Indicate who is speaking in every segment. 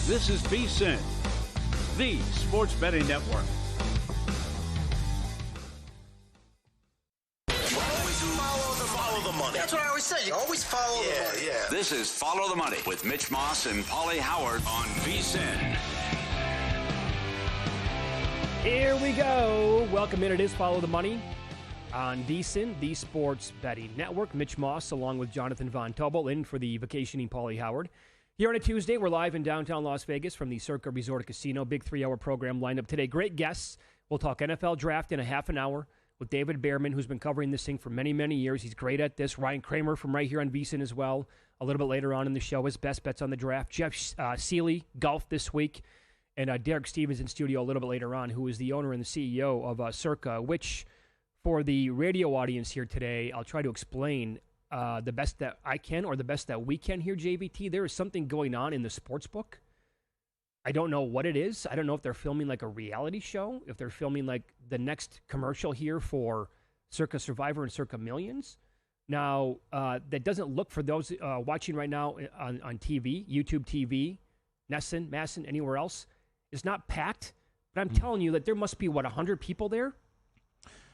Speaker 1: This is VSiN, the sports betting network.
Speaker 2: Follow the money.
Speaker 3: That's what I always say. You always follow the money.
Speaker 2: Yeah.
Speaker 1: This is Follow the Money with Mitch Moss and Paulie Howard on VSiN.
Speaker 4: Here we go. Welcome in. It is Follow the Money on VSiN, the sports betting network. Mitch Moss along with Jonathan Von Tobel in for the vacationing Paulie Howard. Here on a Tuesday, we're live in downtown Las Vegas from the Circa Resort Casino. Big 3-hour program lined up today. Great guests. We'll talk NFL draft in a half an hour with David Beerman, who's been covering this thing for many, many years. He's great at this. Ryan Kramer from right here on VSiN as well. A little bit later on in the show, his best bets on the draft. Jeff Seeley, golf this week. And Derek Stevens in studio a little bit later on, who is the owner and the CEO of Circa, which for the radio audience here today, I'll try to explain the best that I can or the best that we can here, JVT. There is something going on in the sports book. I don't know what it is. I don't know if they're filming like a reality show, if they're filming like the next commercial here for Circa Survivor and Circa Millions. Now, that doesn't look for those watching right now on TV, YouTube TV, Nesson, Masson, anywhere else. It's not packed, but I'm telling you that there must be, 100 people there?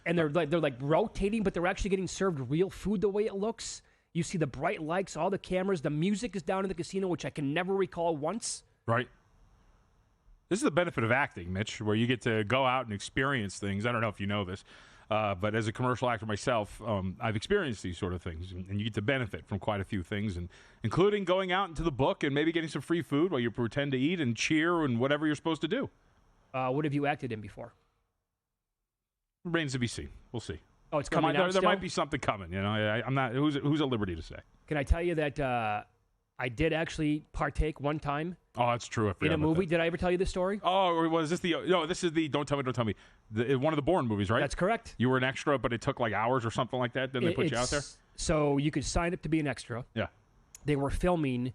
Speaker 4: And they're like rotating, but they're actually getting served real food the way it looks. You see the bright lights, all the cameras. The music is down in the casino, which I can never recall once.
Speaker 5: Right. This is the benefit of acting, Mitch, where you get to go out and experience things. I don't know if you know this, but as a commercial actor myself, I've experienced these sort of things, and you get to benefit from quite a few things, and including going out into the book and maybe getting some free food while you pretend to eat and cheer and whatever you're supposed to do.
Speaker 4: What have you acted in before?
Speaker 5: Remains to be seen. We'll see.
Speaker 4: Oh, it's coming out
Speaker 5: There might be something coming. You know, I'm not. Who's at liberty to say?
Speaker 4: Can I tell you that I did actually partake one time?
Speaker 5: Oh, that's true. I forgot
Speaker 4: in a movie.
Speaker 5: That.
Speaker 4: Did I ever tell you this story?
Speaker 5: Oh, or was this the? No, this is the. Don't tell me. One of the Bourne movies, right?
Speaker 4: That's correct.
Speaker 5: You were an extra, but it took like hours or something like that. Then they put you out there.
Speaker 4: So you could sign up to be an extra.
Speaker 5: Yeah.
Speaker 4: They were filming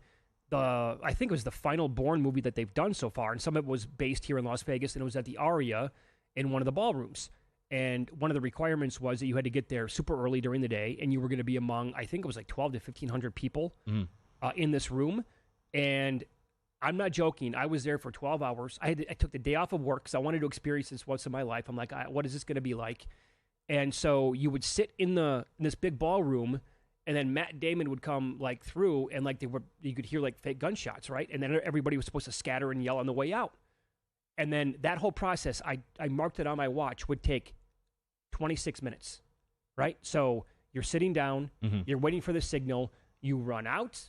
Speaker 4: I think it was the final Bourne movie that they've done so far, and some of it was based here in Las Vegas, and it was at the Aria in one of the ballrooms. And one of the requirements was that you had to get there super early during the day, and you were going to be among, I think it was like 12 to 1,500 people in this room. And I'm not joking. I was there for 12 hours. I took the day off of work because I wanted to experience this once in my life. I'm like, what is this going to be like? And so you would sit in this big ballroom, and then Matt Damon would come like through, and like you could hear like fake gunshots, right? And then everybody was supposed to scatter and yell on the way out. And then that whole process, I marked it on my watch, would take 26 minutes, right? So you're sitting down, you're waiting for the signal, you run out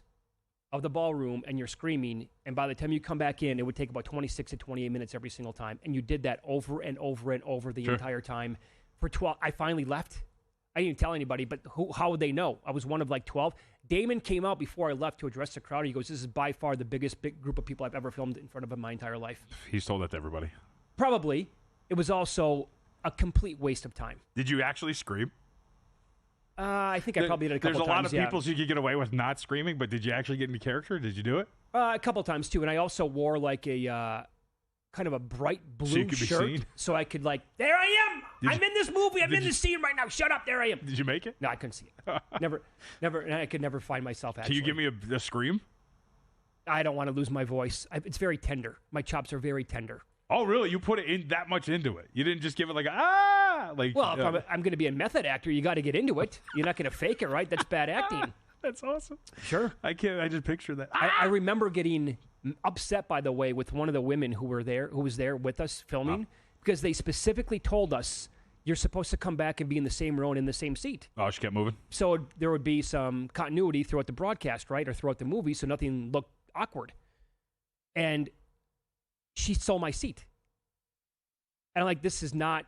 Speaker 4: of the ballroom and you're screaming, and by the time you come back in, it would take about 26 to 28 minutes every single time. And you did that over and over and over the entire time. For 12, I finally left. I didn't even tell anybody, but how would they know? I was one of like 12. Damon came out before I left to address the crowd. He goes, this is by far the biggest big group of people I've ever filmed in front of in my entire life.
Speaker 5: He's told that to everybody.
Speaker 4: Probably. It was also a complete waste of time.
Speaker 5: Did you actually scream?
Speaker 4: I think I probably did a couple times.
Speaker 5: There's a lot of people so you could get away with not screaming, but did you actually get into character? Did you do it?
Speaker 4: A couple times too, and I also wore like a kind of a bright blue shirt, so I could like, there I am! I'm in this movie, I'm in this scene right now, shut up, there I am.
Speaker 5: Did you make it?
Speaker 4: No, I couldn't see it. Never, I could never find myself actually.
Speaker 5: Can you give me a scream?
Speaker 4: I don't want to lose my voice. It's very tender. My chops are very tender.
Speaker 5: Oh, really? You put it in that much into it? You didn't just give it like like.
Speaker 4: Well, if I'm going to be a method actor, you got to get into it. You're not going to fake it, right? That's bad acting.
Speaker 5: That's awesome.
Speaker 4: Sure.
Speaker 5: I just picture that.
Speaker 4: I remember getting upset, by the way, with one of the women who was there with us filming, because they specifically told us you're supposed to come back and be in the same row and in the same seat.
Speaker 5: Oh, she kept moving.
Speaker 4: So there would be some continuity throughout the broadcast, right, or throughout the movie, so nothing looked awkward. And she stole my seat. And I'm like, this is not.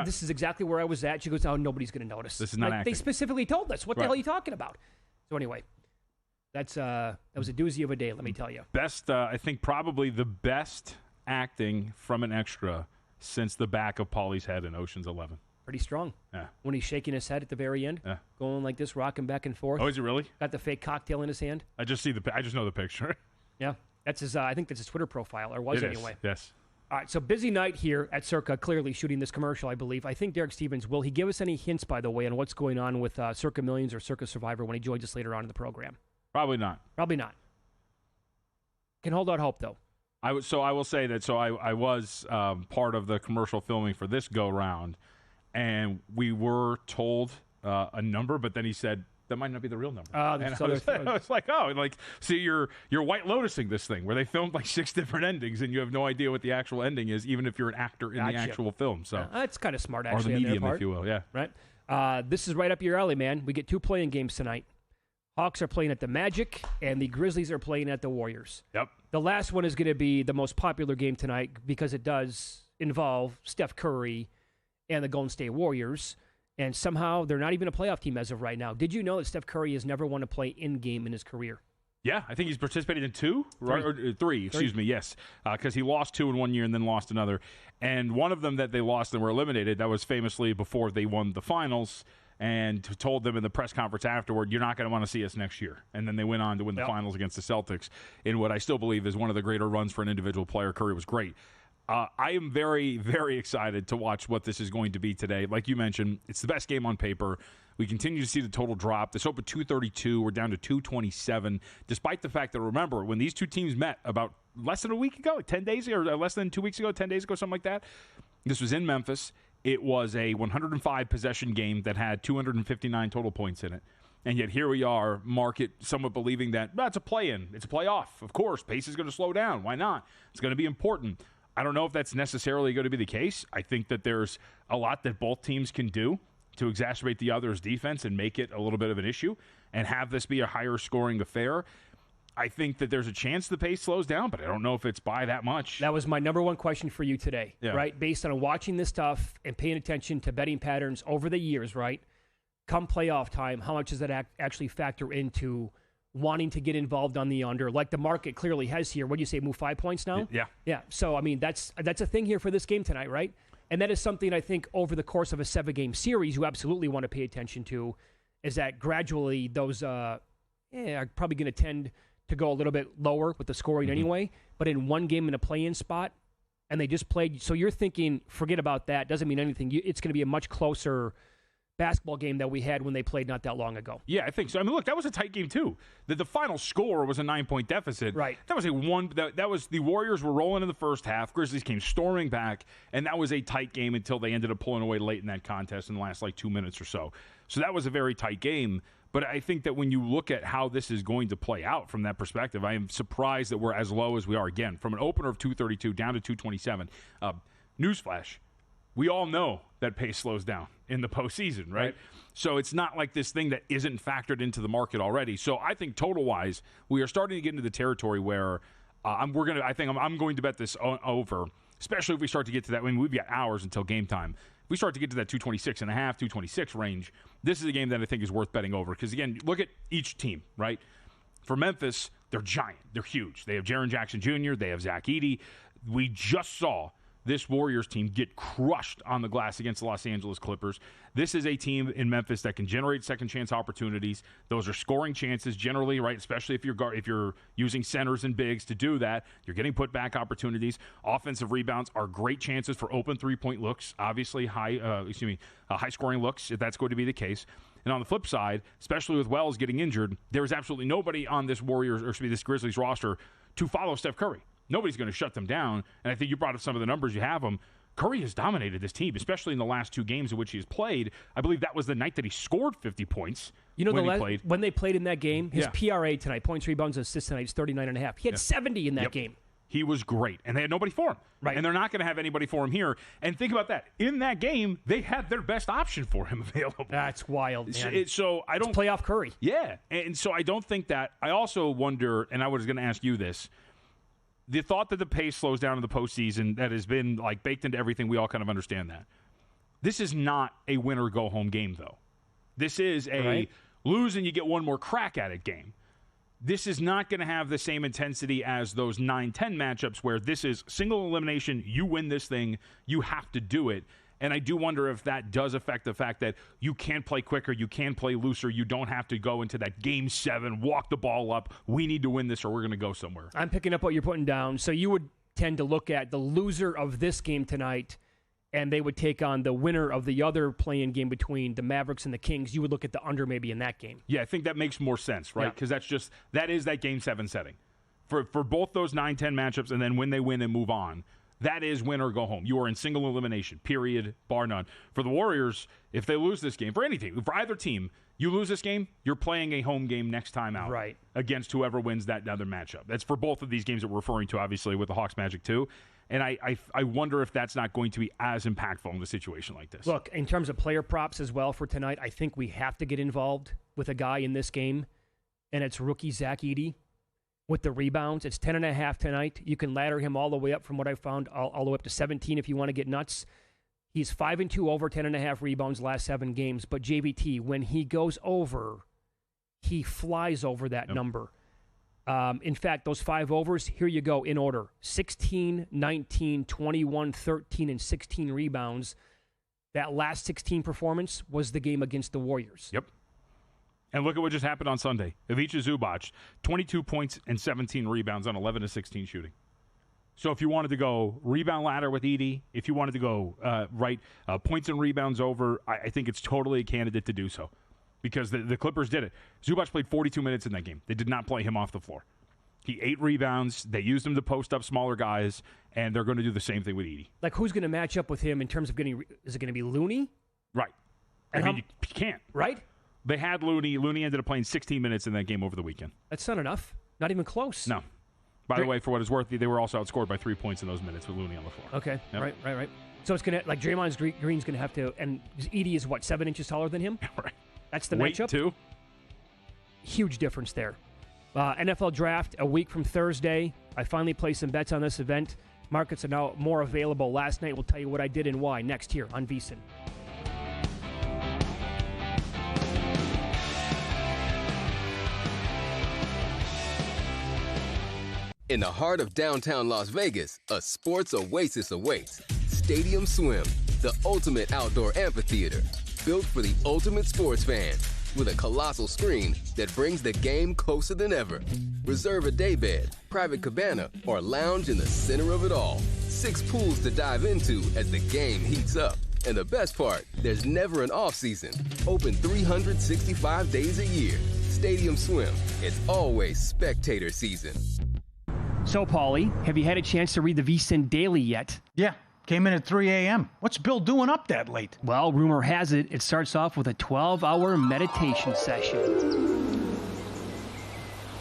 Speaker 4: This is exactly where I was at. She goes, oh, nobody's going to notice.
Speaker 5: This is not acting.
Speaker 4: They specifically told us. What the hell are you talking about? So anyway, that was a doozy of a day, let me tell you.
Speaker 5: I think probably the best acting from an extra since the back of Paulie's head in Ocean's 11.
Speaker 4: Pretty strong.
Speaker 5: Yeah.
Speaker 4: When he's shaking his head at the very end, going like this, rocking back and forth.
Speaker 5: Oh, is he really?
Speaker 4: Got the fake cocktail in his hand.
Speaker 5: I just know the picture.
Speaker 4: Yeah. That's his. I think that's his Twitter profile, or was anyway.
Speaker 5: Yes.
Speaker 4: All right, so busy night here at Circa, clearly shooting this commercial, I believe. I think Derek Stevens, will he give us any hints, by the way, on what's going on with Circa Millions or Circa Survivor when he joins us later on in the program?
Speaker 5: Probably not.
Speaker 4: Probably not. can hold out hope, though.
Speaker 5: I will say that. So I was part of the commercial filming for this go round, and we were told a number, but then he said that might not be the real number. And I was like, so you're White Lotusing this thing where they filmed like 6 different endings, and you have no idea what the actual ending is, even if you're an actor in the actual film. So
Speaker 4: that's kind of smart, actually,
Speaker 5: or the medium, if you will. Yeah,
Speaker 4: right. This is right up your alley, man. We get 2 playing games tonight. Hawks are playing at the Magic, and the Grizzlies are playing at the Warriors.
Speaker 5: Yep.
Speaker 4: The last one is going to be the most popular game tonight because it does involve Steph Curry and the Golden State Warriors, and somehow they're not even a playoff team as of right now. Did you know that Steph Curry has never won a play-in game in his career?
Speaker 5: Yeah, I think he's participated in 2, right? Or 3, excuse me, yes. Because he lost 2 in one year and then lost another. And one of them that they lost and were eliminated, that was famously before they won the finals, and told them in the press conference afterward, you're not going to want to see us next year. And then they went on to win the finals against the Celtics in what I still believe is one of the greater runs for an individual player. Curry was great. I am very, very excited to watch what this is going to be today. Like you mentioned, it's the best game on paper. We continue to see the total drop. This opened 232. We're down to 227, despite the fact that, remember, when these two teams met about less than a week ago, like 10 days ago, or less than 2 weeks ago, 10 days ago, something like that, this was in Memphis. It was a 105 possession game that had 259 total points in it. And yet here we are, market somewhat believing that it's a play-in, it's a playoff. Of course, pace is going to slow down. Why not? It's going to be important. I don't know if that's necessarily going to be the case. I think that there's a lot that both teams can do to exacerbate the other's defense and make it a little bit of an issue and have this be a higher scoring affair. I think that there's a chance the pace slows down, but I don't know if it's by that much.
Speaker 4: That was my number one question for you today, right? Based on watching this stuff and paying attention to betting patterns over the years, right? Come playoff time, how much does that actually factor into wanting to get involved on the under, like the market clearly has here? What do you say, move 5 points now?
Speaker 5: Yeah.
Speaker 4: Yeah. So, I mean, that's a thing here for this game tonight, right? And that is something I think over the course of a 7-game series you absolutely want to pay attention to, is that gradually those are probably going to tend to go a little bit lower with the scoring anyway, but in one game in a play-in spot, and they just played, so you're thinking, forget about that, doesn't mean anything. It's going to be a much closer basketball game that we had when they played not that long ago.
Speaker 5: Yeah, I think so. I mean, look, that was a tight game too. The final score was a 9-point deficit.
Speaker 4: Right.
Speaker 5: That was that was the Warriors were rolling in the first half. Grizzlies came storming back, and that was a tight game until they ended up pulling away late in that contest in the last 2 minutes or so. So that was a very tight game. But I think that when you look at how this is going to play out from that perspective, I am surprised that we're as low as we are. Again, from an opener of 232 down to 227. Newsflash. We all know that pace slows down in the postseason, right? So it's not like this thing that isn't factored into the market already. So I think total-wise, we are starting to get into the territory where I'm going to bet this over, especially if we start to get to that. I mean, we've got hours until game time. If we start to get to that 226.5, 226 range, this is a game that I think is worth betting over. Because, again, look at each team, right? For Memphis, they're giant. They're huge. They have Jaren Jackson Jr., they have Zach Edey. We just saw this Warriors team get crushed on the glass against the Los Angeles Clippers. This is a team in Memphis that can generate second-chance opportunities. Those are scoring chances generally, right? Especially if you're using centers and bigs to do that. You're getting put-back opportunities. Offensive rebounds are great chances for open three-point looks. Obviously, high-scoring looks, if that's going to be the case. And on the flip side, especially with Wells getting injured, there is absolutely nobody on this this Grizzlies roster to follow Steph Curry. Nobody's going to shut them down. And I think you brought up some of the numbers. You have them. Curry has dominated this team, especially in the last 2 games in which he has played. I believe that was the night that he scored 50 points.
Speaker 4: You know, when they played in that game, his PRA tonight, points, rebounds, assists tonight, is 39.5. He had 70 in that game.
Speaker 5: He was great, and they had nobody for him.
Speaker 4: Right.
Speaker 5: And they're not going to have anybody for him here. And think about that. In that game, they had their best option for him available.
Speaker 4: That's wild, man.
Speaker 5: So I don't
Speaker 4: it's playoff Curry.
Speaker 5: Yeah. And so I don't think that. I also wonder, and I was going to ask you this, the thought that the pace slows down in the postseason, that has been baked into everything, we all kind of understand that. This is not a win-or-go-home game, though. This is a lose and you get one more crack at it game. This is not going to have the same intensity as those 9-10 matchups where this is single elimination, you win this thing, you have to do it. And I do wonder if that does affect the fact that you can play quicker, you can play looser, you don't have to go into that Game 7, walk the ball up, we need to win this or we're going to go somewhere.
Speaker 4: I'm picking up what you're putting down. So you would tend to look at the loser of this game tonight, and they would take on the winner of the other play-in game between the Mavericks and the Kings. You would look at the under maybe in that game.
Speaker 5: Yeah, I think that makes more sense, right? Because that is that Game 7 setting. for both those 9-10 matchups, and then when they win and move on. That is win or go home. You are in single elimination, period, bar none. For the Warriors, if they lose this game, for any team, for either team, you lose this game, you're playing a home game next time out against whoever wins that other matchup. That's for both of these games that we're referring to, obviously, with the Hawks Magic too. And I wonder if that's not going to be as impactful in a situation like this.
Speaker 4: Look, in terms of player props as well for tonight, I think we have to get involved with a guy in this game, and it's rookie Zach Edey. With the rebounds, it's 10.5 tonight. You can ladder him all the way up from what I found, all the way up to 17 if you want to get nuts. He's 5-2 over 10.5 rebounds last 7 games. But JVT, when he goes over, he flies over that number. In fact, those 5 overs, here you go in order: 16, 19, 21, 13, and 16 rebounds. That last 16 performance was the game against the Warriors.
Speaker 5: Yep. And look at what just happened on Sunday. Ivica Zubac, 22 points and 17 rebounds on 11 of 16 shooting. So if you wanted to go rebound ladder with Edey, if you wanted to go points and rebounds over, I think it's totally a candidate to do so because the Clippers did it. Zubac played 42 minutes in that game. They did not play him off the floor. He 8 rebounds. They used him to post up smaller guys, and they're going to do the same thing with Edey.
Speaker 4: Like, who's going to match up with him in terms of getting – is it going to be Looney?
Speaker 5: Right.
Speaker 4: And
Speaker 5: you can't.
Speaker 4: Right?
Speaker 5: They had Looney. Looney ended up playing 16 minutes in that game over the weekend.
Speaker 4: That's not enough. Not even close.
Speaker 5: No. By the way, for what it's worth, they were also outscored by 3 points in those minutes with Looney on the floor.
Speaker 4: Okay.
Speaker 5: Yep.
Speaker 4: Right. So it's going to, like, Draymond Green's going to have to, and Edey is what, 7 inches taller than him?
Speaker 5: Right.
Speaker 4: That's the
Speaker 5: Weight
Speaker 4: matchup?
Speaker 5: too.
Speaker 4: Huge difference there. NFL Draft, a week from Thursday. I finally placed some bets on this event. Markets are now more available. Last night, we'll tell you what I did and why next here on VSiN.
Speaker 6: In the heart of downtown Las Vegas, a sports oasis awaits. Stadium Swim, the ultimate outdoor amphitheater, built for the ultimate sports fan, with a colossal screen that brings the game closer than ever. Reserve a daybed, private cabana, or lounge in the center of it all. 6 pools to dive into as the game heats up. And the best part, there's never an off-season. Open 365 days a year. Stadium Swim, it's always spectator season.
Speaker 4: So, Paulie, have you had a chance to read the VSiN Daily yet?
Speaker 7: Yeah, came in at 3 a.m. What's Bill doing up that late?
Speaker 4: Well, rumor has it, it starts off with a 12-hour meditation session.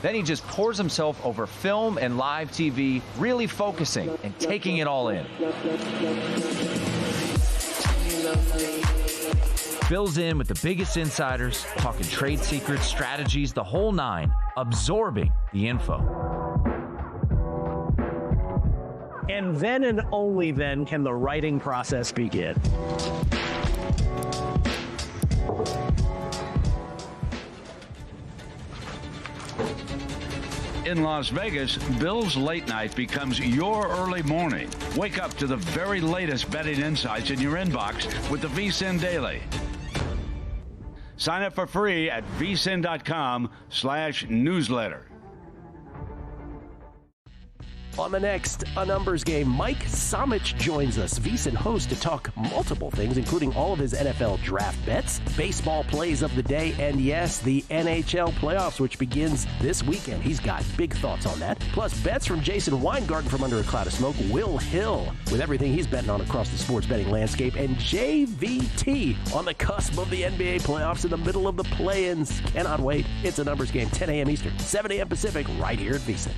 Speaker 8: Then he just pours himself over film and live TV, really focusing and taking it all in. Bill's in with the biggest insiders, talking trade secrets, strategies, the whole nine, absorbing the info.
Speaker 9: And then and only then can the writing process begin.
Speaker 10: In Las Vegas, Bill's late night becomes your early morning. Wake up to the very latest betting insights in your inbox with the VSiN Daily. Sign up for free at vsin.com/newsletter.
Speaker 9: On the next A Numbers Game, Mike Somich joins us, VSiN host, to talk multiple things, including all of his NFL draft bets, baseball plays of the day, and yes, the NHL playoffs, which begins this weekend. He's got big thoughts on that. Plus, bets from Jason Weingarten from Under a Cloud of Smoke, Will Hill, with everything he's betting on across the sports betting landscape, and JVT on the cusp of the NBA playoffs in the middle of the play-ins. Cannot wait. It's A Numbers Game, 10 a.m. Eastern, 7 a.m. Pacific, right here at VSiN.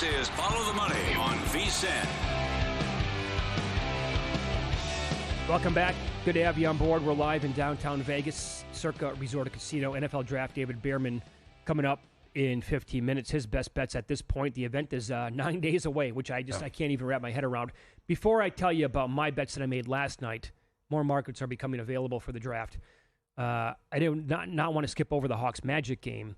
Speaker 1: This is Follow the Money on VSiN.
Speaker 4: Welcome back. Good to have you on board. We're live in downtown Vegas, Circa Resort and Casino. NFL Draft, David Beerman coming up in 15 minutes. His best bets at this point. The event is 9 days away, which I can't even wrap my head around. Before I tell you about my bets that I made last night, more markets are becoming available for the draft. I do not want to skip over the Hawks Magic game.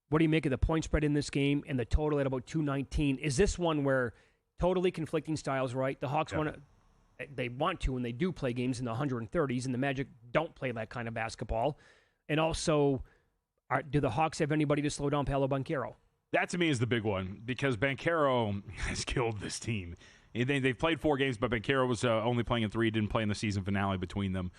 Speaker 4: What do you make of the point spread in this game and the total at about 219? Is this one where totally conflicting styles, right? The Hawks want to, and they do play games in the 130s, and the Magic don't play that kind of basketball. And also, do the Hawks have anybody to slow down Paolo Banchero?
Speaker 5: That, to me, is the big one, because Banchero has killed this team. They've played 4 games, but Banchero was only playing in 3, didn't play in the season finale between them.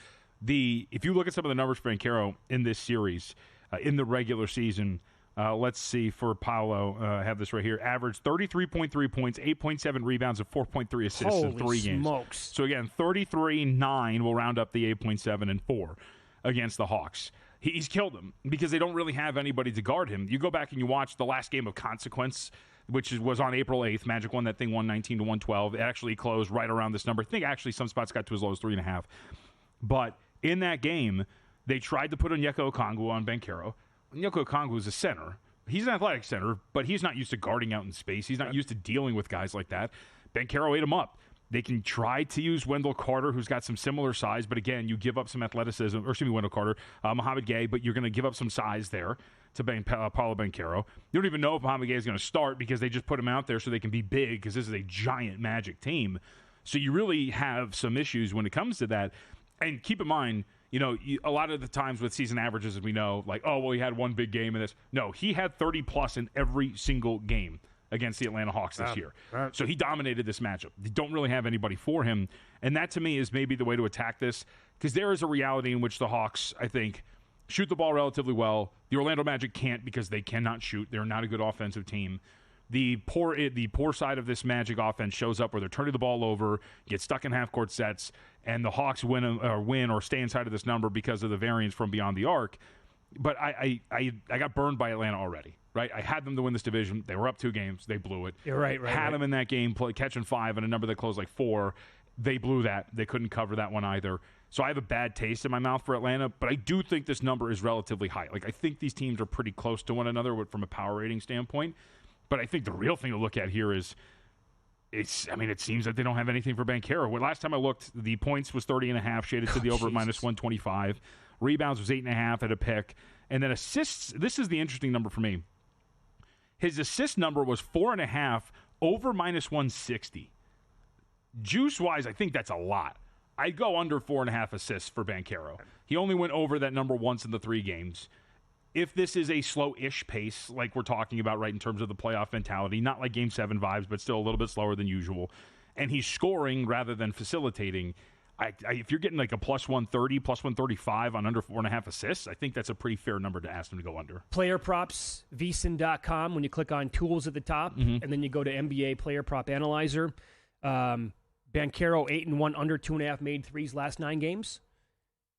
Speaker 5: If you look at some of the numbers for Banchero in this series, in the regular season, let's see, for Paolo, I have this right here, averaged 33.3 points, 8.7 rebounds, and 4.3 assists in 3 games.
Speaker 4: Smokes.
Speaker 5: So again, 33-9 will round up the 8.7 and 4 against the Hawks. He's killed them because they don't really have anybody to guard him. You go back and you watch the last game of consequence, which was on April 8th. Magic won that thing 119-112. It actually closed right around this number. I think actually some spots got to as low as 3.5. But in that game, they tried to put Onyeka Okongwu on Banchero. Onyeka Okongwu is a center. He's an athletic center, but he's not used to guarding out in space. He's not used to dealing with guys like that. Banchero ate him up. They can try to use Wendell Carter, who's got some similar size, but again, you give up some athleticism, Wendell Carter, Mohamed Gay, but you're going to give up some size there to Paolo Banchero. You don't even know if Mohamed Gay is going to start because they just put him out there so they can be big, because this is a giant Magic team. So you really have some issues when it comes to that. And keep in mind, a lot of the times with season averages, as we know, like, oh, well, he had one big game in this. No, he had 30-plus in every single game against the Atlanta Hawks this year. So he dominated this matchup. They don't really have anybody for him. And that, to me, is maybe the way to attack this, because there is a reality in which the Hawks, I think, shoot the ball relatively well. The Orlando Magic can't, because they cannot shoot. They're not a good offensive team. The poor side of this Magic offense shows up where they're turning the ball over, get stuck in half-court sets, and the Hawks win or stay inside of this number because of the variance from beyond the arc. But I got burned by Atlanta already, right? I had them to win this division. They were up 2 games. They blew it.
Speaker 4: You're right.
Speaker 5: Had them in that game, catching 5 and a number that closed like 4. They blew that. They couldn't cover that one either. So I have a bad taste in my mouth for Atlanta, but I do think this number is relatively high. Like, I think these teams are pretty close to one another from a power rating standpoint. But I think the real thing to look at here is, it seems like they don't have anything for Banchero. Well, last time I looked, the points was 30.5, shaded to the over at minus 125. Rebounds was 8.5 at a pick. And then assists, this is the interesting number for me. His assist number was 4.5 over minus 160. Juice-wise, I think that's a lot. I'd go under 4.5 assists for Banchero. He only went over that number once in the 3 games. If this is a slow-ish pace, like we're talking about, right, in terms of the playoff mentality, not like Game 7 vibes, but still a little bit slower than usual, and he's scoring rather than facilitating, if you're getting like a plus 130, plus 135 on under 4.5 assists, I think that's a pretty fair number to ask him to go under.
Speaker 4: Player props, VSiN.com, when you click on tools at the top, and then you go to NBA Player Prop Analyzer. Banchero, 8-1 under 2.5 made threes last 9 games.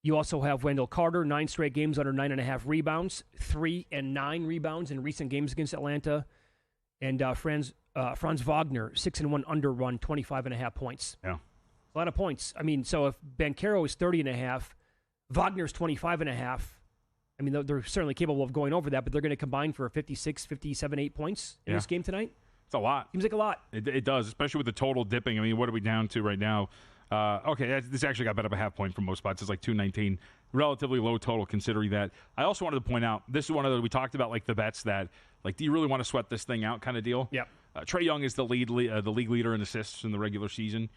Speaker 4: You also have Wendell Carter, 9 straight games under 9.5 rebounds, 3 and 9 rebounds in recent games against Atlanta. And Franz Wagner, 6-1 under run, 25.5 points.
Speaker 5: Yeah.
Speaker 4: A lot of points. I mean, so if Banchero is 30.5, Wagner's 25.5, I mean, they're certainly capable of going over that, but they're going to combine for 56, 57, 8 points in this game tonight?
Speaker 5: It's a lot.
Speaker 4: Seems like a lot.
Speaker 5: It does, especially with the total dipping. I mean, what are we down to right now? This actually got bet up a half point from most spots. It's like 219. Relatively low total considering that. I also wanted to point out, this is one of the, we talked about like the bets that, like, do you really want to sweat this thing out kind of deal?
Speaker 4: Yeah.
Speaker 5: Trae Young is the league leader in assists in the regular season.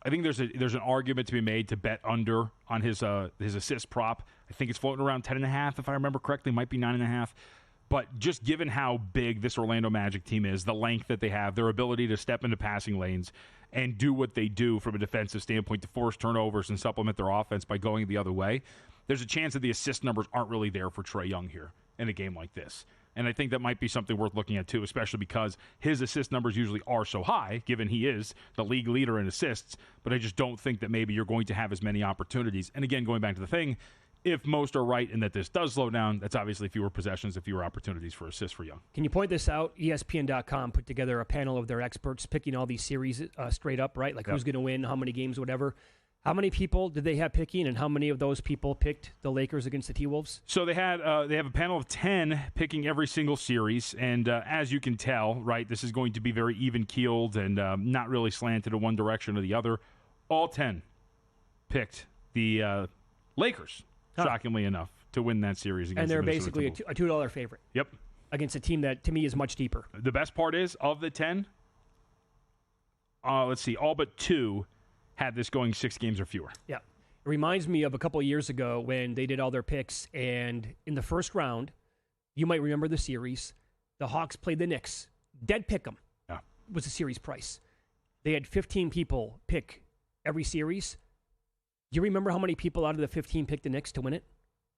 Speaker 5: I think there's an argument to be made to bet under on his assist prop. I think it's floating around 10.5 if I remember correctly. Might be 9.5. But just given how big this Orlando Magic team is, the length that they have, their ability to step into passing lanes and do what they do from a defensive standpoint to force turnovers and supplement their offense by going the other way, there's a chance that the assist numbers aren't really there for Trae Young here in a game like this. And I think that might be something worth looking at, too, especially because his assist numbers usually are so high, given he is the league leader in assists. But I just don't think that maybe you're going to have as many opportunities. And again, going back to the thing, if most are right in that this does slow down, that's obviously fewer possessions and fewer opportunities for assists for Young.
Speaker 4: Can you point this out? ESPN.com put together a panel of their experts picking all these series straight up, right? Like who's going to win, how many games, whatever. How many people did they have picking, and how many of those people picked the Lakers against the T-Wolves?
Speaker 5: So they have a panel of 10 picking every single series, and as you can tell, right, this is going to be very even-keeled and not really slanted in one direction or the other. All 10 picked the Lakers, shockingly enough, to win that series against the Minnesota
Speaker 4: Timberwolves. And they're basically a $2 favorite.
Speaker 5: Yep.
Speaker 4: Against a team that, to me, is much deeper.
Speaker 5: The best part is, of the 10, let's see, all but 2 had this going 6 games or fewer.
Speaker 4: Yeah. It reminds me of a couple of years ago when they did all their picks, and in the first round, you might remember the series, the Hawks played the Knicks. Dead pick 'em was the series price. They had 15 people pick every series. Do you remember how many people out of the 15 picked the Knicks to win it?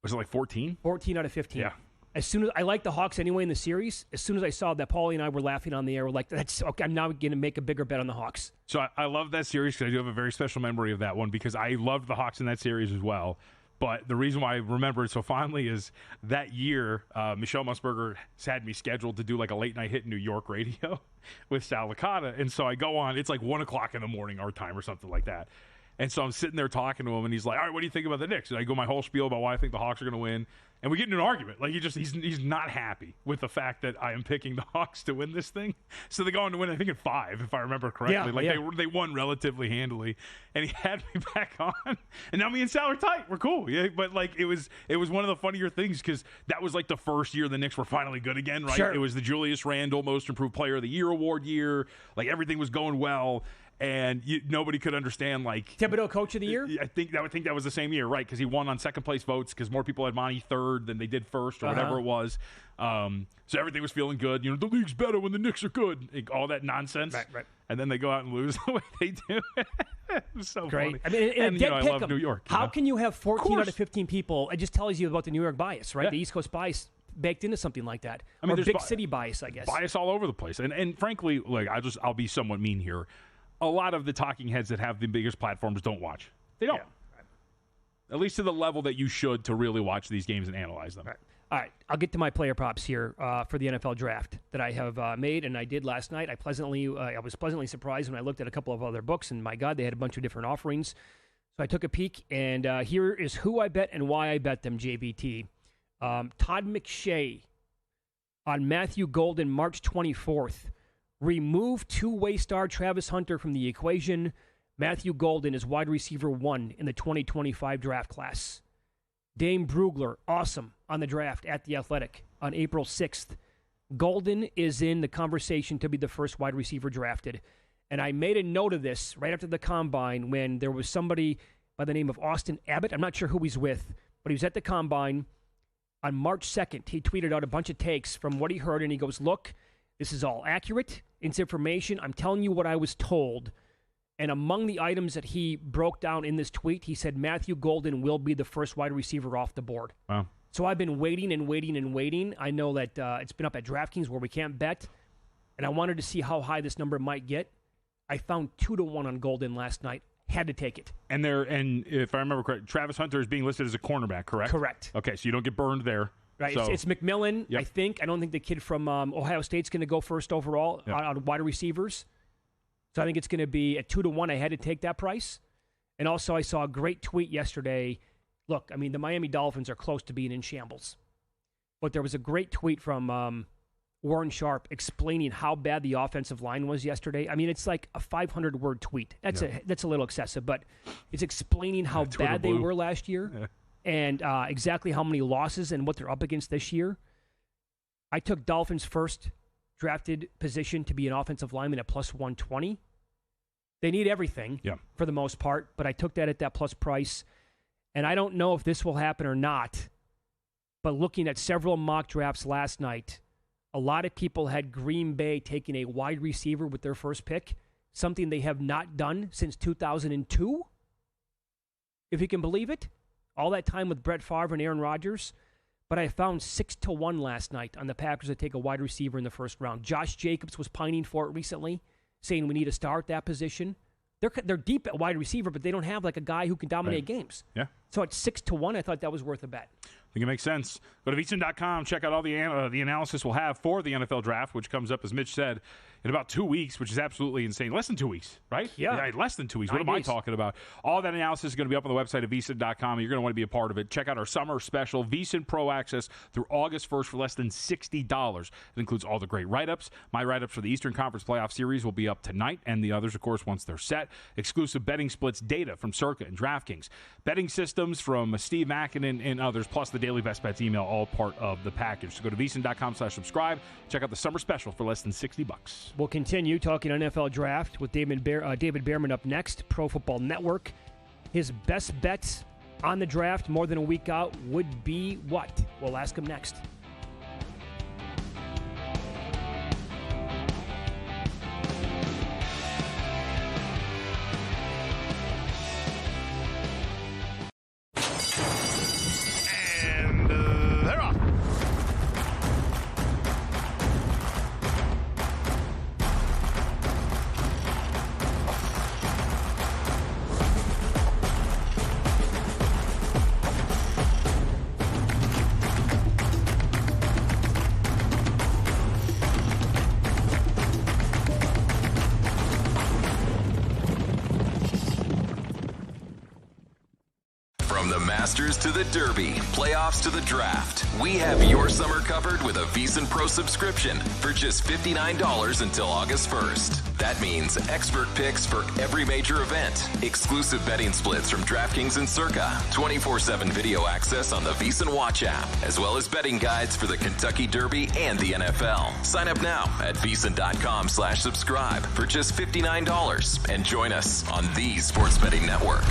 Speaker 5: Was it like 14?
Speaker 4: 14 out of 15.
Speaker 5: Yeah.
Speaker 4: As soon as I liked the Hawks anyway in the series, as soon as I saw that, Paulie and I were laughing on the air. We're like, "That's okay. I'm now going to make a bigger bet on the Hawks."
Speaker 5: So I love that series because I do have a very special memory of that one because I loved the Hawks in that series as well. But the reason why I remember it so fondly is that year, Michelle Musburger had me scheduled to do like a late night hit in New York radio with Sal Licata. And so I go on, it's like 1 o'clock in the morning our time or something like that. And so I'm sitting there talking to him, and he's like, "All right, what do you think about the Knicks?" And I go my whole spiel about why I think the Hawks are going to win. And we get into an argument. Like he's not happy with the fact that I am picking the Hawks to win this thing. So they go on to win, I think, in 5, if I remember correctly. They won relatively handily. And he had me back on. And now me and Sal are tight. We're cool. Yeah, but like it was one of the funnier things because that was like the first year the Knicks were finally good again, right?
Speaker 4: Sure.
Speaker 5: It was the Julius Randle Most Improved Player of the Year award year. Like everything was going well. And nobody could understand, like...
Speaker 4: Thibodeau Coach of the Year?
Speaker 5: I think that was the same year, right? Because he won on second-place votes because more people had Monty third than they did first or whatever it was. So everything was feeling good. The league's better when the Knicks are good. All that nonsense.
Speaker 4: Right.
Speaker 5: And then they go out and lose the way they do. It was so
Speaker 4: Great.
Speaker 5: funny.
Speaker 4: I mean, and
Speaker 5: I love New York.
Speaker 4: How can you have 14 out of 15 people? It just tells you about the New York bias, right?
Speaker 5: Yeah.
Speaker 4: The East Coast bias baked into something like that.
Speaker 5: I mean,
Speaker 4: or
Speaker 5: there's
Speaker 4: big city bias, I guess.
Speaker 5: Bias all over the place. And frankly, like I'll be somewhat mean here. A lot of the talking heads that have the biggest platforms don't watch. They don't. Yeah. At least to the level that you should to really watch these games and analyze them.
Speaker 4: All right. I'll get to my player props here for the NFL draft that I have made, and I did last night. I was pleasantly surprised when I looked at a couple of other books, and my God, they had a bunch of different offerings. So I took a peek, and here is who I bet and why I bet them, JVT. Todd McShay on Matthew Golden, March 24th. Remove two-way star Travis Hunter from the equation. Matthew Golden is wide receiver 1 in the 2025 draft class. Dame Brugler, awesome on the draft at The Athletic on April 6th. Golden is in the conversation to be the first wide receiver drafted. And I made a note of this right after the Combine when there was somebody by the name of Austin Abbott. I'm not sure who he's with, but he was at the Combine on March 2nd. He tweeted out a bunch of takes from what he heard, and he goes, "Look, this is all accurate. It's information. I'm telling you what I was told." And among the items that he broke down in this tweet, he said Matthew Golden will be the first wide receiver off the board.
Speaker 5: Wow.
Speaker 4: So I've been waiting and waiting and waiting. I know that it's been up at DraftKings where we can't bet, and I wanted to see how high this number might get. I found 2-1 on Golden last night. Had to take it.
Speaker 5: And if I remember correct, Travis Hunter is being listed as a cornerback, correct?
Speaker 4: Correct.
Speaker 5: Okay, so you don't get burned there.
Speaker 4: Right,
Speaker 5: So,
Speaker 4: it's McMillan,
Speaker 5: Yep.
Speaker 4: I think. I don't think the kid from Ohio State's going to go first overall on wide receivers. So I think it's going to be at 2-1. I had to take that price. And also I saw a great tweet yesterday. Look, I mean, the Miami Dolphins are close to being in shambles. But there was a great tweet from Warren Sharp explaining how bad the offensive line was yesterday. I mean, it's like a 500-word tweet. That's a little excessive, but it's explaining how bad they were last year.
Speaker 5: Yeah.
Speaker 4: And exactly how many losses and what they're up against this year. I took Dolphins' first drafted position to be an offensive lineman at plus 120. They need everything for the most part, but I took that at that plus price. And I don't know if this will happen or not, but looking at several mock drafts last night, a lot of people had Green Bay taking a wide receiver with their first pick, something they have not done since 2002, if you can believe it. All that time with Brett Favre and Aaron Rodgers. But I found 6-1 last night on the Packers to take a wide receiver in the first round. Josh Jacobs was pining for it recently, saying we need to start that position. They're deep at wide receiver, but they don't have like a guy who can dominate games.
Speaker 5: Yeah.
Speaker 4: So at 6-1, I thought that was worth a bet.
Speaker 5: I think it makes sense. Go to VSiN.com. Check out all the analysis we'll have for the NFL draft, which comes up, as Mitch said, in about 2 weeks, which is absolutely insane. Less than 2 weeks, right?
Speaker 4: Yeah.
Speaker 5: Less than 2 weeks. What am I talking about? All that analysis is going to be up on the website at VSiN.com. You're going to want to be a part of it. Check out our summer special, VSiN Pro Access, through August 1st for less than $60. It includes all the great write-ups. My write-ups for the Eastern Conference Playoff Series will be up tonight, and the others, of course, once they're set. Exclusive betting splits data from Circa and DraftKings. Betting systems from Steve Mackinnon and others, plus the Daily Best Bets email, all part of the package. So go to VSiN.com/subscribe. Check out the summer special for less than $60.
Speaker 4: We'll continue talking NFL draft with David Beerman up next, Pro Football Network. His best bets on the draft more than a week out would be what? We'll ask him next.
Speaker 11: Masters to the Derby, playoffs to the draft. We have your summer covered with a VSiN Pro subscription for just $59 until August 1st. That means expert picks for every major event, exclusive betting splits from DraftKings and Circa, 24/7 video access on the VSiN Watch app, as well as betting guides for the Kentucky Derby and the NFL. Sign up now at VSiN.com/subscribe for just $59 and join us on the Sports Betting Network.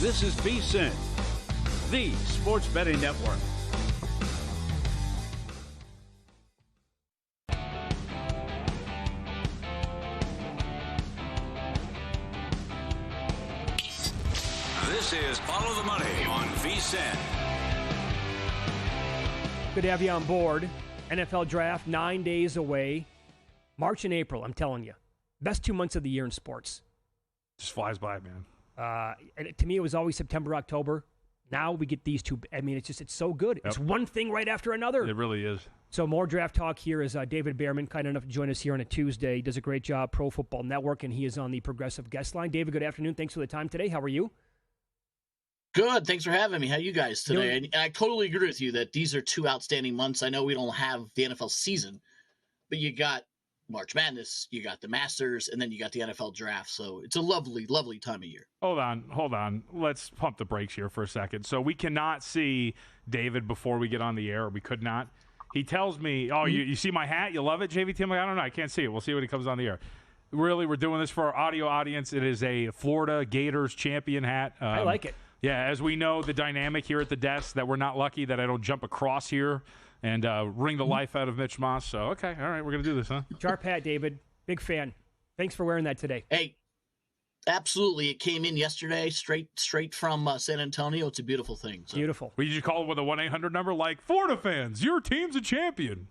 Speaker 10: This is VSiN, the Sports Betting Network.
Speaker 1: This is Follow the Money on VSiN.
Speaker 4: Good to have you on board. NFL Draft, 9 days away. March and April, I'm telling you. Best 2 months of the year in sports.
Speaker 5: Just flies by, man.
Speaker 4: And to me, it was always September, October. Now we get these two. I mean, it's so good. Yep. It's one thing right after another.
Speaker 5: It really is.
Speaker 4: So more draft talk here is David Beerman, kind enough to join us here on a Tuesday. He does a great job, Pro Football Network, and he is on the Progressive Guest Line. David, good afternoon. Thanks for the time today. How are you?
Speaker 12: Good. Thanks for having me. How are you guys today? And I totally agree with you that these are two outstanding months. I know we don't have the NFL season, but you got March Madness, you got the Masters, and then you got the NFL Draft. So it's a lovely, lovely time of year.
Speaker 5: Hold on. Let's pump the brakes here for a second. So we cannot see David before we get on the air, or we could not. He tells me, oh, you see my hat? You love it, JVT? I'm like, I don't know. I can't see it. We'll see when he comes on the air. Really, we're doing this for our audio audience. It is a Florida Gators champion hat.
Speaker 4: I like it.
Speaker 5: Yeah, as we know, the dynamic here at the desk, that we're not lucky that I don't jump across here and wring the life out of Mitch Moss. So, okay, all right, we're going to do this, huh?
Speaker 4: Sharp hat, David. Big fan. Thanks for wearing that today.
Speaker 12: Hey, absolutely. It came in yesterday, straight from San Antonio. It's a beautiful thing. So.
Speaker 4: Beautiful.
Speaker 5: Well, you just call it with a 1-800 number like, Florida fans, your team's a champion.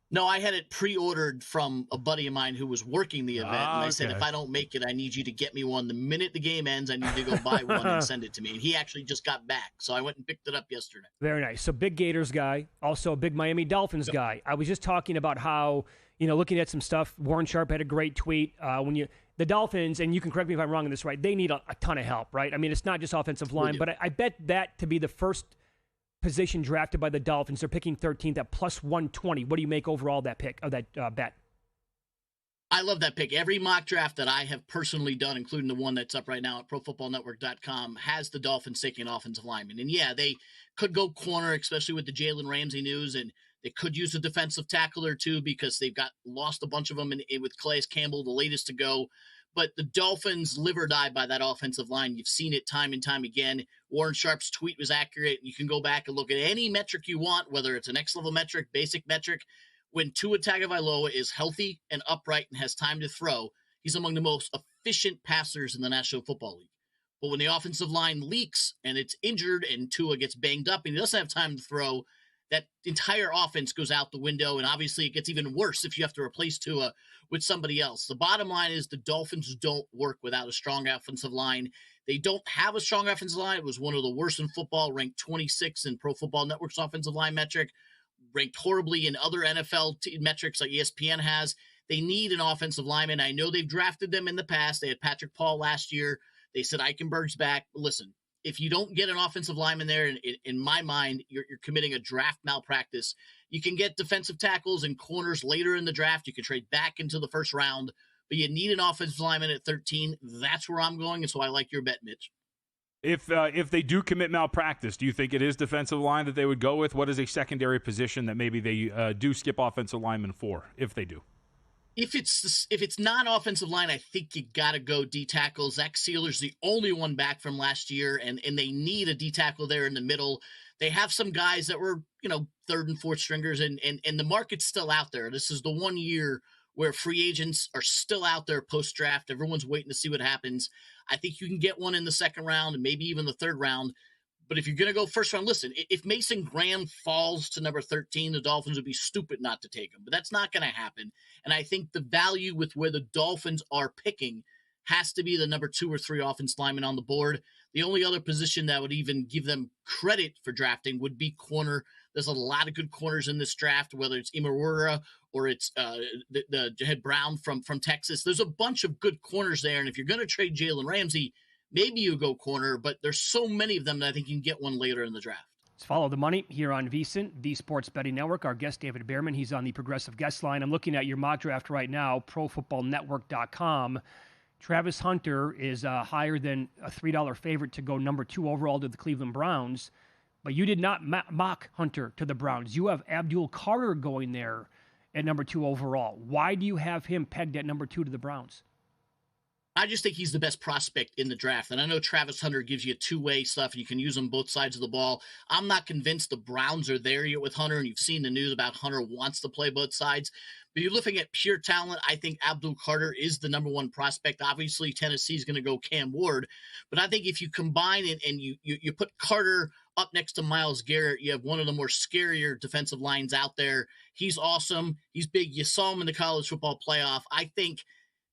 Speaker 12: No, I had it pre-ordered from a buddy of mine who was working the event, and I said, if I don't make it, I need you to get me one. The minute the game ends, I need to go buy one and send it to me. And he actually just got back, so I went and picked it up yesterday.
Speaker 4: Very nice. So big Gators guy, also a big Miami Dolphins guy. I was just talking about how, looking at some stuff, Warren Sharp had a great tweet. The Dolphins, and you can correct me if I'm wrong on this, right, they need a ton of help, right? I mean, it's not just offensive line, but I bet that to be the first position drafted by the Dolphins. They're picking 13th at plus 120. What do you make overall that pick of that bet?
Speaker 12: I love that pick. Every mock draft that I have personally done, including the one that's up right now at ProFootballNetwork.com, has the Dolphins taking an offensive lineman. And yeah, they could go corner, especially with the Jalen Ramsey news, and they could use a defensive tackle or two because they've lost a bunch of them with Calais Campbell, the latest to go. But the Dolphins live or die by that offensive line. You've seen it time and time again. Warren Sharp's tweet was accurate. You can go back and look at any metric you want, whether it's a next-level metric, basic metric. When Tua Tagovailoa is healthy and upright and has time to throw, he's among the most efficient passers in the National Football League. But when the offensive line leaks and it's injured and Tua gets banged up and he doesn't have time to throw, that entire offense goes out the window, and obviously it gets even worse if you have to replace Tua with somebody else. The bottom line is the Dolphins don't work without a strong offensive line. They don't have a strong offensive line. It was one of the worst in football, ranked 26 in Pro Football Network's offensive line metric, ranked horribly in other NFL metrics like ESPN has. They need an offensive lineman. I know they've drafted them in the past. They had Patrick Paul last year. They said Eichenberg's back. Listen, if you don't get an offensive lineman there, in my mind, you're committing a draft malpractice. You can get defensive tackles and corners later in the draft. You can trade back into the first round, but you need an offensive lineman at 13. That's where I'm going, and so I like your bet, Mitch.
Speaker 5: If they do commit malpractice, do you think it is defensive line that they would go with? What is a secondary position that maybe they do skip offensive linemen for, if they do?
Speaker 12: If it's not offensive line, I think you got to go D tackle. Zach Sealer's the only one back from last year, and they need a D tackle there in the middle. They have some guys that were, third and fourth stringers, and the market's still out there. This is the 1 year where free agents are still out there post-draft. Everyone's waiting to see what happens. I think you can get one in the second round and maybe even the third round. But if you're going to go first round, listen, if Mason Graham falls to number 13, the Dolphins would be stupid not to take him. But that's not going to happen. And I think the value with where the Dolphins are picking has to be the number 2 or 3 offensive lineman on the board. The only other position that would even give them credit for drafting would be corner. There's a lot of good corners in this draft, whether it's Imawura or it's the Jahid Brown from Texas. There's a bunch of good corners there. And if you're going to trade Jalen Ramsey, maybe you go corner, but there's so many of them that I think you can get one later in the draft.
Speaker 4: Let's follow the money here on VSiN, the Sports Betting Network. Our guest, David Beerman, he's on the Progressive Guest Line. I'm looking at your mock draft right now, ProFootballNetwork.com. Travis Hunter is higher than a $3 favorite to go number 2 overall to the Cleveland Browns, but you did not mock Hunter to the Browns. You have Abdul Carter going there at number 2 overall. Why do you have him pegged at number 2 to the Browns?
Speaker 12: I just think he's the best prospect in the draft. And I know Travis Hunter gives you two-way stuff, and you can use him both sides of the ball. I'm not convinced the Browns are there yet with Hunter, and you've seen the news about Hunter wants to play both sides. But you're looking at pure talent. I think Abdul Carter is the number one prospect. Obviously, Tennessee's going to go Cam Ward. But I think if you combine it and you put Carter up next to Myles Garrett, you have one of the more scarier defensive lines out there. He's awesome. He's big. You saw him in the college football playoff. I think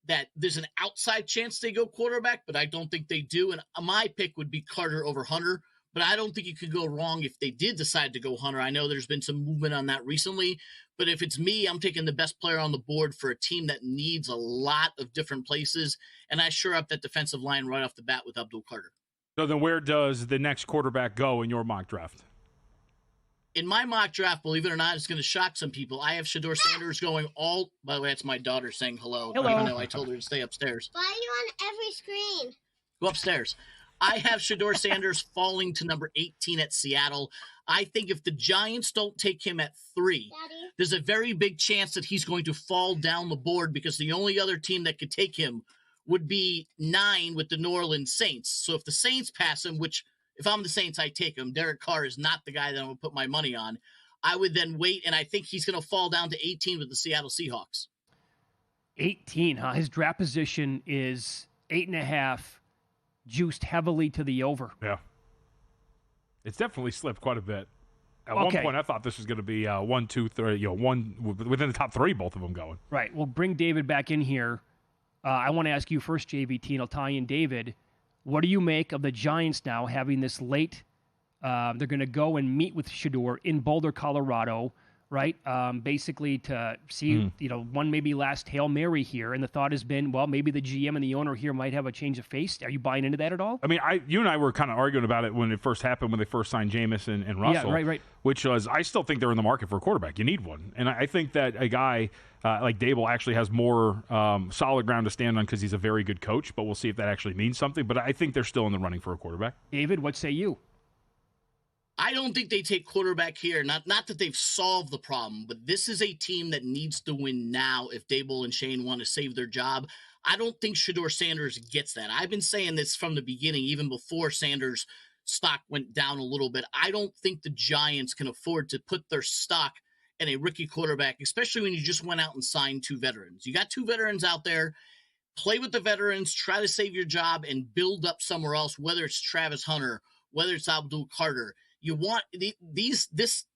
Speaker 12: that there's an outside chance they go quarterback, but I don't think they do. And my pick would be Carter over Hunter, but I don't think you could go wrong if they did decide to go Hunter. I know there's been some movement on that recently, but if it's me, I'm taking the best player on the board for a team that needs a lot of different places, and I shore up that defensive line right off the bat with Abdul Carter.
Speaker 5: So then where does the next quarterback go in your mock draft?
Speaker 12: In my mock draft, believe it or not, it's going to shock some people. I have Shedeur Sanders going all. By the way, that's my daughter saying hello.
Speaker 4: Hello.
Speaker 12: Even though I told her to stay upstairs.
Speaker 13: Why are you on every screen?
Speaker 12: Go upstairs. I have Shedeur Sanders falling to number 18 at Seattle. I think if the Giants don't take him at 3,
Speaker 13: Daddy?
Speaker 12: there's a very big chance that he's going to fall down the board because the only other team that could take him would be 9 with the New Orleans Saints. So if the Saints pass him, which if I'm the Saints, I take him. Derek Carr is not the guy that I'm going to put my money on. I would then wait, and I think he's going to fall down to 18 with the Seattle Seahawks.
Speaker 4: 18, huh? His draft position is 8.5, juiced heavily to the over.
Speaker 5: Yeah. It's definitely slipped quite a bit. At one point, I thought this was going to be 1, 2, 3, one within the top 3, both of them going.
Speaker 4: Right. We'll bring David back in here. I want to ask you first, JVT, and I'll tie in David. What do you make of the Giants now having this late? They're going to go and meet with Shedeur in Boulder, Colorado, right? Basically to see, one maybe last Hail Mary here. And the thought has been, well, maybe the GM and the owner here might have a change of face. Are you buying into that at all?
Speaker 5: I mean, you and I were kind of arguing about it when it first happened, when they first signed Jameis and Russell.
Speaker 4: Yeah, right.
Speaker 5: Which was, I still think they're in the market for a quarterback. You need one. And I think that a guy like Dable actually has more solid ground to stand on because he's a very good coach, but we'll see if that actually means something. But I think they're still in the running for a quarterback.
Speaker 4: David, what say you?
Speaker 12: I don't think they take quarterback here. Not that they've solved the problem, but this is a team that needs to win now if Dable and Shane want to save their job. I don't think Shedeur Sanders gets that. I've been saying this from the beginning, even before Sanders' stock went down a little bit. I don't think the Giants can afford to put their stock in a rookie quarterback, especially when you just went out and signed 2 veterans. You got 2 veterans out there. Play with the veterans, try to save your job, and build up somewhere else, whether it's Travis Hunter, whether it's Abdul Carter. You want this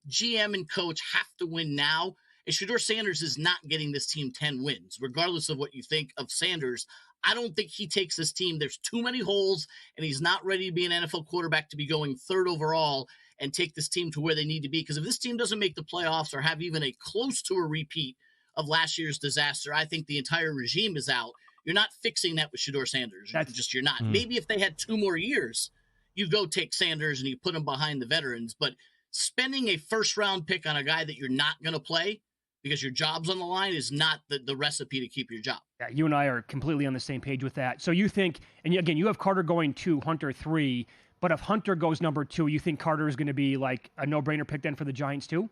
Speaker 12: GM and coach have to win now. And Shedeur Sanders is not getting this team 10 wins, regardless of what you think of Sanders. I don't think he takes this team. There's too many holes, and he's not ready to be an NFL quarterback to be going 3rd overall and take this team to where they need to be. Because if this team doesn't make the playoffs or have even a close to a repeat of last year's disaster, I think the entire regime is out. You're not fixing that with Shedeur Sanders. You're not. Maybe if they had 2 more years, you go take Sanders and you put him behind the veterans. But spending a first-round pick on a guy that you're not going to play because your job's on the line is not the recipe to keep your job.
Speaker 4: Yeah, you and I are completely on the same page with that. So you think, and again, you have Carter going 2, Hunter 3, but if Hunter goes number 2, you think Carter is going to be like a no-brainer pick then for the Giants too?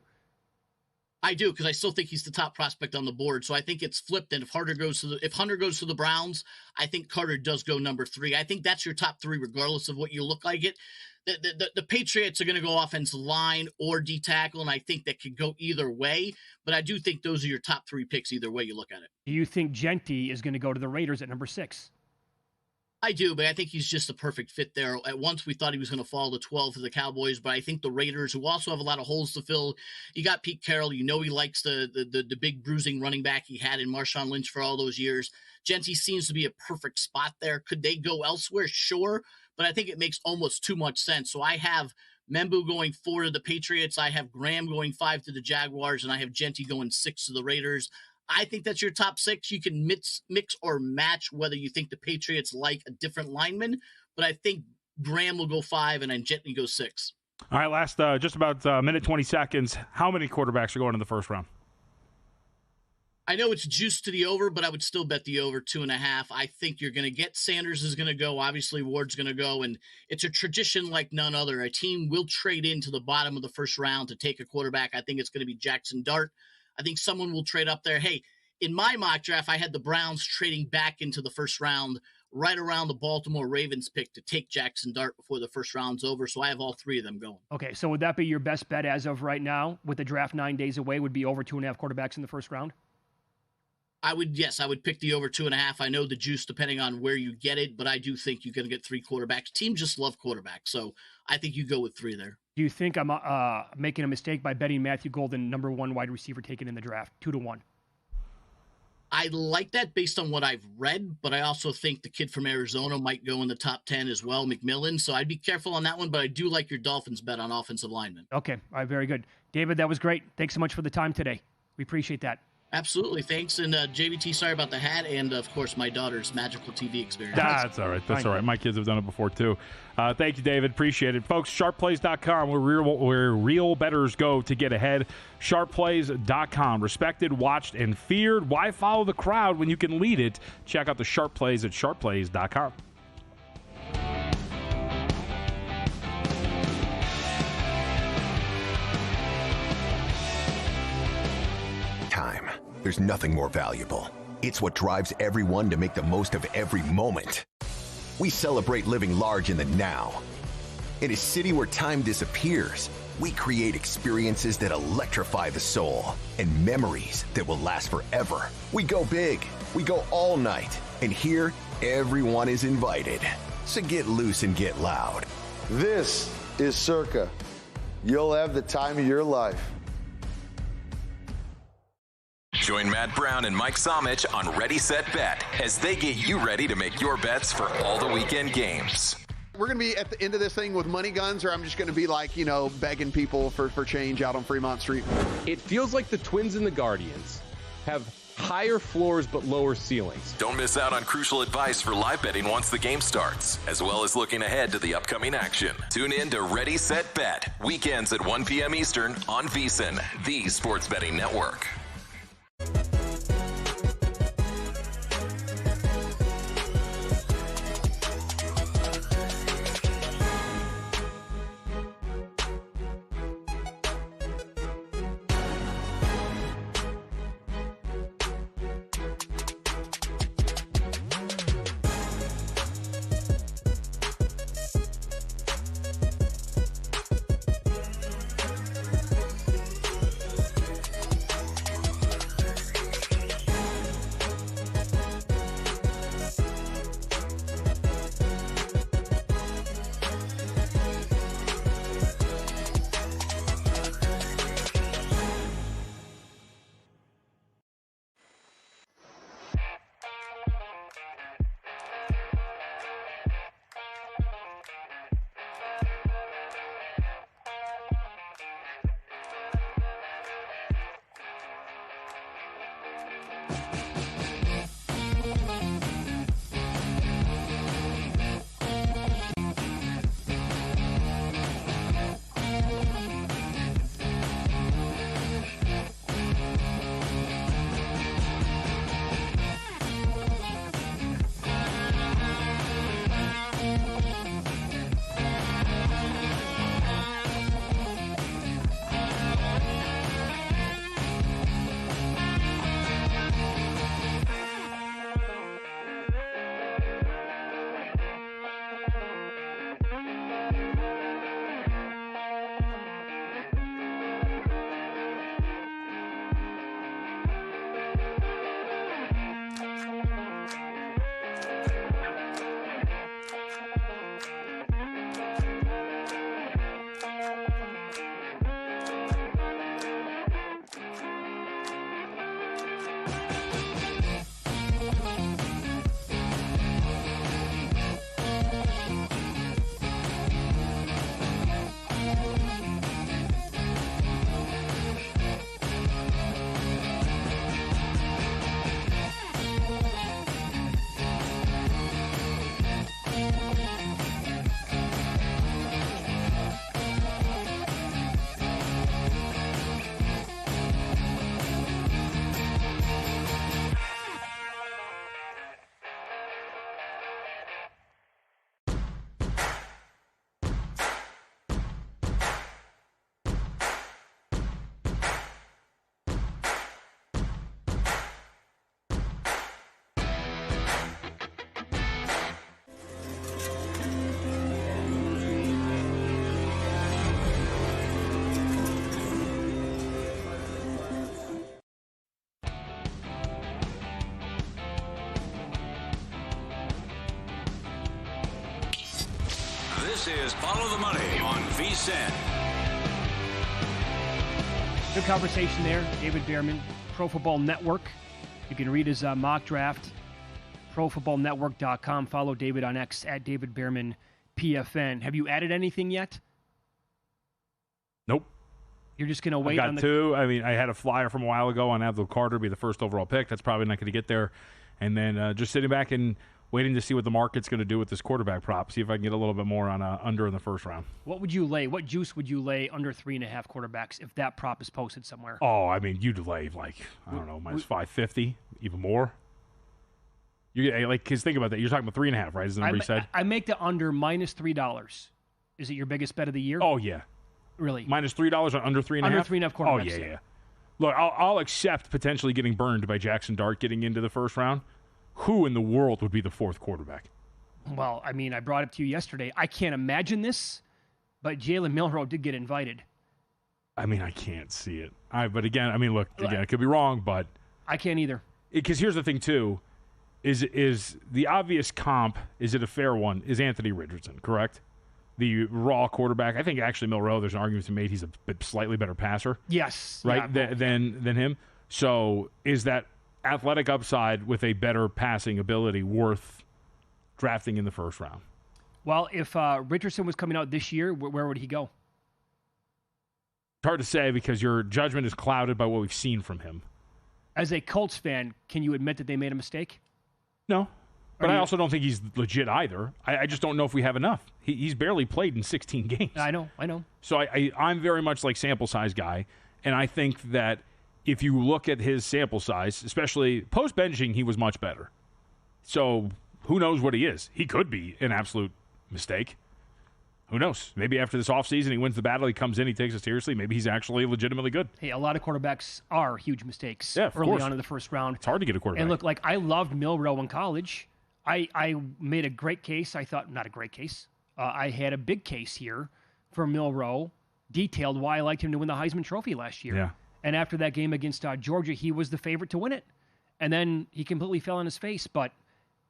Speaker 12: I do, because I still think he's the top prospect on the board. So I think it's flipped. And if Hunter goes to the Browns, I think Carter does go number 3. I think that's your top 3, regardless of what you look like it. The Patriots are going to go offensive line or D tackle, and I think that could go either way. But I do think those are your top 3 picks either way you look at it.
Speaker 4: Do you think Genty is going to go to the Raiders at number 6?
Speaker 12: I do, but I think he's just the perfect fit there. At once, we thought he was going to fall to 12 for the Cowboys, but I think the Raiders, who also have a lot of holes to fill, you got Pete Carroll. You know he likes the big bruising running back he had in Marshawn Lynch for all those years. Genty seems to be a perfect spot there. Could they go elsewhere? Sure, but I think it makes almost too much sense. So I have Membu going 4 to the Patriots. I have Graham going 5 to the Jaguars, and I have Genty going 6 to the Raiders. I think that's your top 6. You can mix or match whether you think the Patriots like a different lineman, but I think Graham will go 5 and then Genty goes 6.
Speaker 5: All right, last just about a minute, 20 seconds. How many quarterbacks are going in the first round?
Speaker 12: I know it's juiced to the over, but I would still bet the over 2.5. I think you're going to get Sanders is going to go. Obviously, Ward's going to go, and it's a tradition like none other. A team will trade into the bottom of the first round to take a quarterback. I think it's going to be Jackson Dart. I think someone will trade up there. Hey, in my mock draft, I had the Browns trading back into the first round right around the Baltimore Ravens pick to take Jackson Dart before the first round's over. So I have all three of them going.
Speaker 4: Okay, so would that be your best bet as of right now with the draft 9 days away would be over 2.5 quarterbacks in the first round?
Speaker 12: I would pick the over 2.5. I know the juice depending on where you get it, but I do think you're going to get 3 quarterbacks. Teams just love quarterbacks, so I think you go with 3 there.
Speaker 4: Do you think I'm making a mistake by betting Matthew Golden, number 1 wide receiver taken in the draft, 2-1?
Speaker 12: I like that based on what I've read, but I also think the kid from Arizona might go in the top 10 as well, McMillan. So I'd be careful on that one, but I do like your Dolphins bet on offensive linemen.
Speaker 4: Okay. All right. Very good. David, that was great. Thanks so much for the time today. We appreciate that.
Speaker 12: Absolutely. Thanks. And JVT, sorry about the hat. And, of course, my daughter's magical TV experience.
Speaker 5: That's all right. That's all right. My kids have done it before, too. Thank you, David. Appreciate it. Folks, sharpplays.com, where real bettors go to get ahead. Sharpplays.com. Respected, watched, and feared. Why follow the crowd when you can lead it? Check out the Sharp Plays at sharpplays.com.
Speaker 14: Time. There's nothing more valuable. It's what drives everyone to make the most of every moment. We celebrate living large in the now. In a city where time disappears, we create experiences that electrify the soul and memories that will last forever. We go big, we go all night, and here, everyone is invited. So get loose and get loud.
Speaker 15: This is Circa. You'll have the time of your life.
Speaker 11: Join Matt Brown and Mike Somich on Ready, Set, Bet as they get you ready to make your bets for all the weekend games.
Speaker 16: We're going to be at the end of this thing with money guns, or I'm just going to be like, begging people for change out on Fremont Street.
Speaker 17: It feels like the Twins and the Guardians have higher floors but lower ceilings.
Speaker 11: Don't miss out on crucial advice for live betting once the game starts, as well as looking ahead to the upcoming action. Tune in to Ready, Set, Bet, weekends at 1 p.m. Eastern on VSiN, the sports betting network.
Speaker 1: This is Follow the Money on VSiN.
Speaker 4: Good conversation there. David Beerman, Pro Football Network. You can read his mock draft, profootballnetwork.com. Follow David on X at David Beerman PFN. Have you added anything yet?
Speaker 5: Nope.
Speaker 4: You're just going to wait on the...
Speaker 5: two. I mean, I had a flyer from a while ago on Abdul Carter be the first overall pick. That's probably not going to get there. And then just sitting back and waiting to see what the market's going to do with this quarterback prop. See if I can get a little bit more on under in the first round.
Speaker 4: What would you lay? What juice would you lay under 3.5 quarterbacks if that prop is posted somewhere?
Speaker 5: Oh, I mean, you'd lay like, I don't know, minus 550, even more. You like, because think about that. You're talking about 3.5, right? Is the number you said?
Speaker 4: I make the under minus $3. Is it your biggest bet of the year?
Speaker 5: Oh, yeah.
Speaker 4: Really?
Speaker 5: Minus $3 on under 3.5?
Speaker 4: Under 3.5 quarterbacks.
Speaker 5: Oh, yeah. Look, I'll accept potentially getting burned by Jackson Dart getting into the first round. Who in the world would be the fourth quarterback?
Speaker 4: Well, I mean, I brought it to you yesterday. I can't imagine this, but Jalen Milroe did get invited.
Speaker 5: I mean, I can't see it. But again, I mean, look, again, I could be wrong, but...
Speaker 4: I can't either.
Speaker 5: Because here's the thing, too. Is the obvious comp, is it a fair one, is Anthony Richardson, correct? The raw quarterback. I think actually Milroe, there's an argument to be made he's a slightly better passer.
Speaker 4: Yes.
Speaker 5: Right?
Speaker 4: Yeah,
Speaker 5: than him. So is that athletic upside with a better passing ability worth drafting in the first round?
Speaker 4: Well, if Richardson was coming out this year, where would he go?
Speaker 5: It's hard to say because your judgment is clouded by what we've seen from him.
Speaker 4: As a Colts fan, can you admit that they made a mistake?
Speaker 5: No. But I also don't think he's legit either. I just don't know if we have enough. He's barely played in 16 games.
Speaker 4: I know.
Speaker 5: So I'm very much like sample size guy, and I think that if you look at his sample size, especially post-benching, he was much better. So who knows what he is? He could be an absolute mistake. Who knows? Maybe after this offseason, he wins the battle, he comes in, he takes it seriously. Maybe he's actually legitimately good.
Speaker 4: Hey, a lot of quarterbacks are huge mistakes
Speaker 5: early
Speaker 4: course. On in the first round.
Speaker 5: It's hard to get a quarterback.
Speaker 4: And look, like I loved Milroe in college. I made a great case. I thought, not a great case. I had a big case here for Milroe, detailed why I liked him to win the Heisman Trophy last year.
Speaker 5: Yeah.
Speaker 4: And after that game against Georgia, he was the favorite to win it. And then he completely fell on his face. But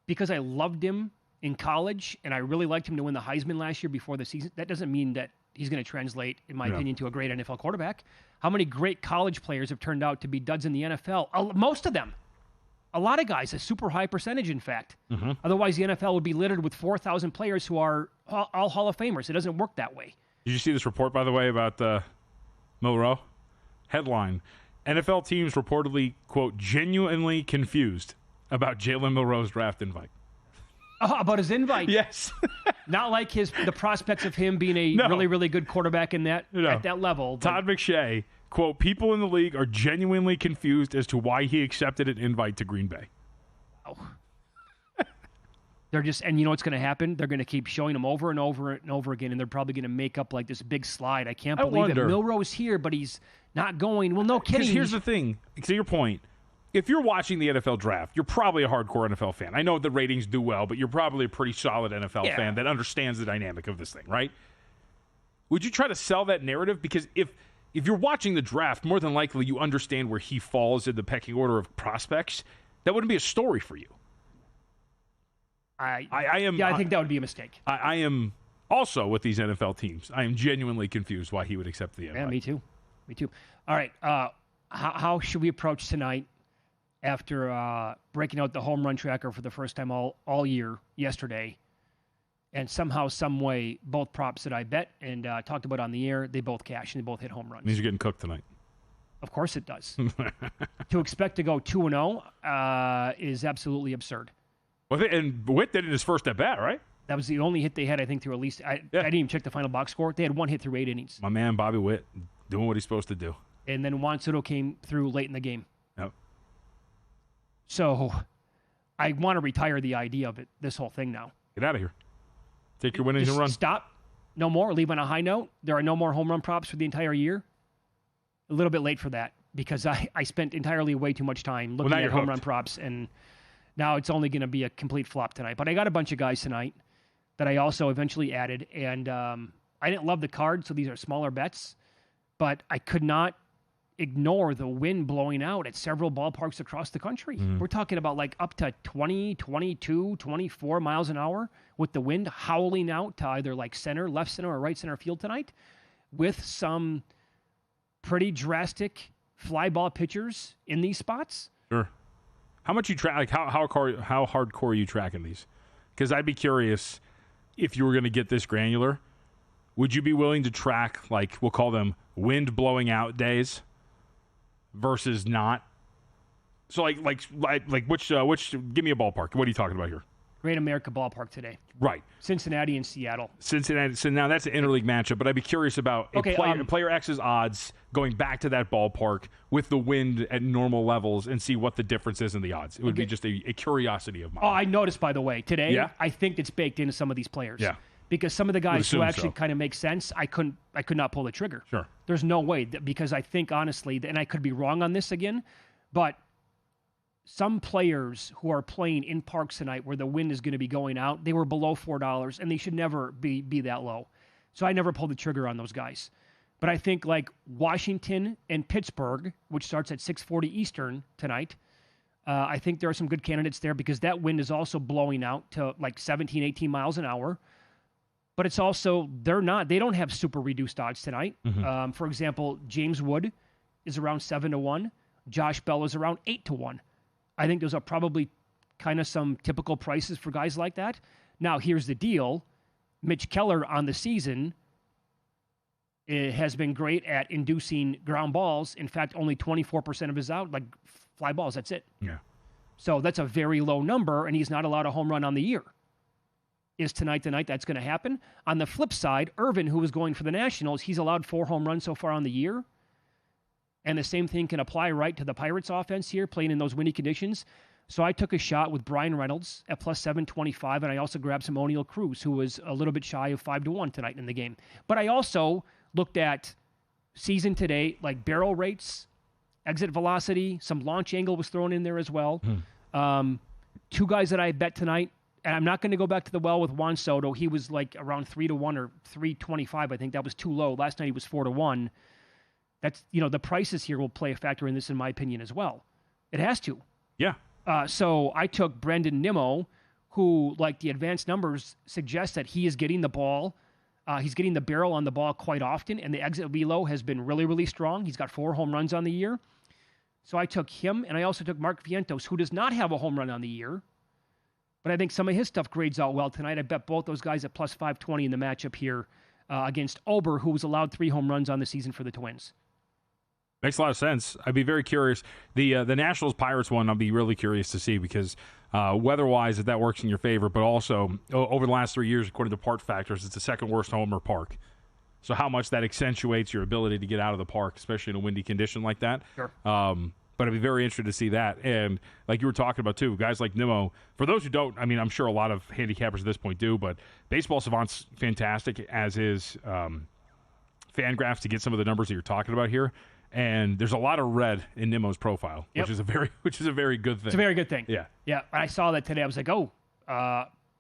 Speaker 4: because I loved him in college and I really liked him to win the Heisman last year before the season, that doesn't mean that he's going to translate, in my opinion, to a great NFL quarterback. How many great college players have turned out to be duds in the NFL? Most of them. A lot of guys, a super high percentage, in fact.
Speaker 5: Mm-hmm.
Speaker 4: Otherwise, the NFL would be littered with 4,000 players who are all Hall of Famers. It doesn't work that way.
Speaker 5: Did you see this report, by the way, about Milroe? Headline, NFL teams reportedly, quote, genuinely confused about Jalen Milroe's draft invite.
Speaker 4: About his invite?
Speaker 5: Yes.
Speaker 4: Not like the prospects of him being a really, really good quarterback at that level.
Speaker 5: Todd McShay, quote, people in the league are genuinely confused as to why he accepted an invite to Green Bay.
Speaker 4: Oh. They're just, and you know what's going to happen? They're going to keep showing him over and over and over again, and they're probably going to make up like this big slide. I can't believe it. Milroe's here, but he's not going. Well, no kidding.
Speaker 5: Because here's the thing. To your point, if you're watching the NFL draft, you're probably a hardcore NFL fan. I know the ratings do well, but you're probably a pretty solid NFL fan that understands the dynamic of this thing, right? Would you try to sell that narrative? Because if you're watching the draft, more than likely you understand where he falls in the pecking order of prospects. That wouldn't be a story for you.
Speaker 4: I think that would be a mistake.
Speaker 5: I am also with these NFL teams. I am genuinely confused why he would accept the invite.
Speaker 4: Yeah, me too. All right, how should we approach tonight after breaking out the home run tracker for the first time all year yesterday? And somehow, some way, both props that I bet and talked about on the air, they both cash and they both hit home runs.
Speaker 5: These are getting cooked tonight.
Speaker 4: Of course it does. To expect to go 2-0 is absolutely absurd.
Speaker 5: Well, and Witt did it in his first at bat, right?
Speaker 4: That was the only hit they had, I think, through at least. I didn't even check the final box score. They had one hit through 8 innings.
Speaker 5: My man, Bobby Witt, doing what he's supposed to do.
Speaker 4: And then Juan Soto came through late in the game.
Speaker 5: Yep.
Speaker 4: So I want to retire the idea of it, this whole thing now.
Speaker 5: Get out of here. Take your winnings and run.
Speaker 4: Stop. No more. Leave on a high note. There are no more home run props for the entire year. A little bit late for that because I spent entirely way too much time looking at home run props, and now it's only going to be a complete flop tonight. But I got a bunch of guys tonight that I also eventually added, and I didn't love the card, so these are smaller bets. But I could not ignore the wind blowing out at several ballparks across the country. We're talking about like up to 20, 22, 24 miles an hour with the wind howling out to either like center, left center, or right center field tonight, with some pretty drastic fly ball pitchers in these spots.
Speaker 5: Sure. How much you track? Like how hardcore are you tracking these? Because I'd be curious if you were going to get this granular. Would you be willing to track, like, we'll call them wind blowing out days versus not? So like which give me a ballpark. What are you talking about here?
Speaker 4: Great America Ballpark today.
Speaker 5: Right.
Speaker 4: Cincinnati and Seattle.
Speaker 5: Cincinnati. So now that's an interleague matchup, but I'd be curious about player X's odds going back to that ballpark with the wind at normal levels and see what the difference is in the odds. It would be just a curiosity of mine.
Speaker 4: Oh, I noticed, by the way, today,
Speaker 5: Yeah?
Speaker 4: I think it's baked into some of these players.
Speaker 5: Yeah.
Speaker 4: Because some of the guys who actually
Speaker 5: so.
Speaker 4: kind of make sense, I could not pull the trigger.
Speaker 5: Sure.
Speaker 4: There's no way, because I think, honestly, and I could be wrong on this again, but some players who are playing in parks tonight where the wind is going to be going out, they were below $4, and they should never be that low. So I never pulled the trigger on those guys. But I think like Washington and Pittsburgh, which starts at 6:40 Eastern tonight, I think there are some good candidates there because that wind is also blowing out to like 17, 18 miles an hour. But it's also, they don't have super reduced odds tonight. For example, James Wood is around 7-1. Josh Bell is around 8-1. I think those are probably kind of some typical prices for guys like that. Now, here's the deal. Mitch Keller on the season has been great at inducing ground balls. In fact, only 24% of his out, like fly balls, that's it.
Speaker 5: Yeah.
Speaker 4: So that's a very low number, and he's not allowed a home run on the year. Is tonight the night that's going to happen? On the flip side, Irvin, who was going for the Nationals, he's allowed 4 home runs so far on the year. And the same thing can apply right to the Pirates offense here, playing in those windy conditions. So I took a shot with Brian Reynolds at plus 725, and I also grabbed some O'Neal Cruz, who was a little bit shy of 5-1 tonight in the game. But I also looked at season today, like barrel rates, exit velocity, some launch angle was thrown in there as well. 2 guys that I bet tonight, and I'm not going to go back to the well with Juan Soto. He was like around 3-1 or 325. I think that was too low. Last night he was 4-1. That's, the prices here will play a factor in this, in my opinion, as well. It has to.
Speaker 5: Yeah.
Speaker 4: So I took Brendan Nimmo, who, like the advanced numbers suggest that he is getting the ball. He's getting the barrel on the ball quite often, and the exit velo has been really, really strong. He's got 4 home runs on the year. So I took him, and I also took Mark Vientos, who does not have a home run on the year. But I think some of his stuff grades out well tonight. I bet both those guys at plus 520 in the matchup here against Ober, who was allowed 3 home runs on the season for the Twins.
Speaker 5: Makes a lot of sense. I'd be very curious. The Nationals-Pirates one, I'll be really curious to see because weather-wise, if that works in your favor, but also over the last 3 years, according to Park Factors, it's the second worst homer park. So how much that accentuates your ability to get out of the park, especially in a windy condition like that.
Speaker 4: Sure.
Speaker 5: But I'd be very interested to see that. And like you were talking about, too, guys like Nimmo, for those who don't, I mean, I'm sure a lot of handicappers at this point do, but Baseball Savant's fantastic, as is Fangraphs, to get some of the numbers that you're talking about here. And there's a lot of red in Nimmo's profile, which is a very good thing.
Speaker 4: It's a very good thing.
Speaker 5: Yeah.
Speaker 4: Yeah. I saw that today. I was like,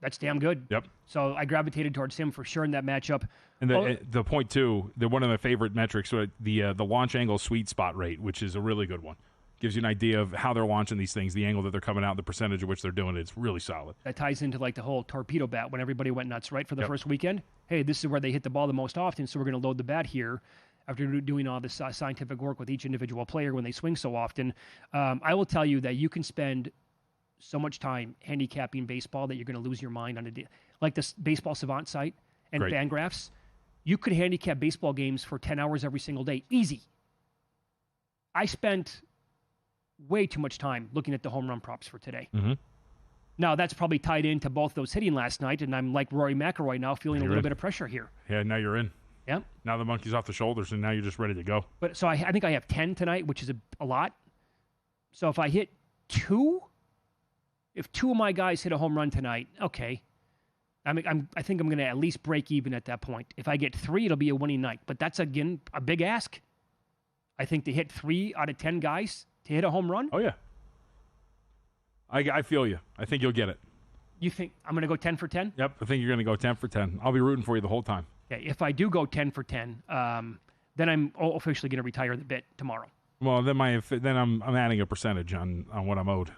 Speaker 4: that's damn good.
Speaker 5: Yep.
Speaker 4: So I gravitated towards him for sure in that matchup.
Speaker 5: And the point, too, one of my favorite metrics, the launch angle sweet spot rate, which is a really good one. Gives you an idea of how they're launching these things, the angle that they're coming out, the percentage of which they're doing it. It's really solid.
Speaker 4: That ties into like the whole torpedo bat when everybody went nuts, right, for the first weekend. Hey, this is where they hit the ball the most often, so we're going to load the bat here. After doing all this scientific work with each individual player when they swing so often, I will tell you that you can spend so much time handicapping baseball that you're going to lose your mind on like this Baseball Savant site and Fangraphs. You could handicap baseball games for 10 hours every single day. Easy. I spent way too much time looking at the home run props for today.
Speaker 5: Mm-hmm.
Speaker 4: Now, that's probably tied into both those hitting last night, and I'm like Rory McIlroy now, feeling a little bit of pressure here.
Speaker 5: Yeah, now you're in.
Speaker 4: Yeah.
Speaker 5: Now the monkey's off the shoulders, and now you're just ready to go.
Speaker 4: But so I think I have 10 tonight, which is a lot. So if I hit 2, if 2 of my guys hit a home run tonight, okay. I think I'm going to at least break even at that point. If I get 3, it'll be a winning night. But that's, again, a big ask. I think to hit 3 out of 10 guys to hit a home run.
Speaker 5: Oh, yeah. I feel you. I think you'll get it.
Speaker 4: You think I'm going to go 10 for 10?
Speaker 5: Yep, I think you're going to go 10 for 10. I'll be rooting for you the whole time.
Speaker 4: Okay, if I do go 10 for 10, then I'm officially going to retire the bet tomorrow.
Speaker 5: Well, then I'm adding a percentage on what I'm owed.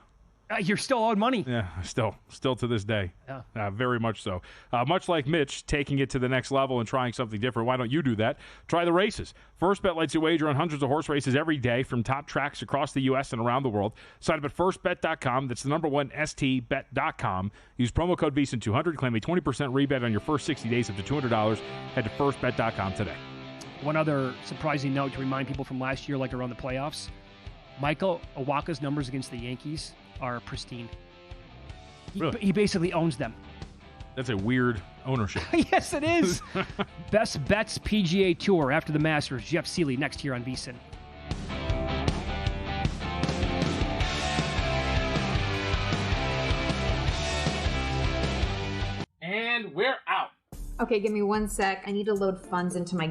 Speaker 4: You're still owed money.
Speaker 5: Yeah, still to this day.
Speaker 4: Yeah.
Speaker 5: Very much so. Much like Mitch, taking it to the next level and trying something different. Why don't you do that? Try the races. First Bet lets you wager on hundreds of horse races every day from top tracks across the U.S. and around the world. Sign up at firstbet.com. That's the number one, stbet.com. Use promo code VSiN200. Claim a 20% rebate on your first 60 days up to $200. Head to firstbet.com today.
Speaker 4: One other surprising note to remind people from last year, like around the playoffs, Michael Owaka's numbers against the Yankees are pristine.
Speaker 5: Really?
Speaker 4: He basically owns them.
Speaker 5: That's a weird ownership.
Speaker 4: Yes, it is. Best Bets PGA Tour after the Masters. Jeff Seeley next here on VSiN.
Speaker 18: And we're out.
Speaker 19: Okay, give me 1 sec. I need to load funds into my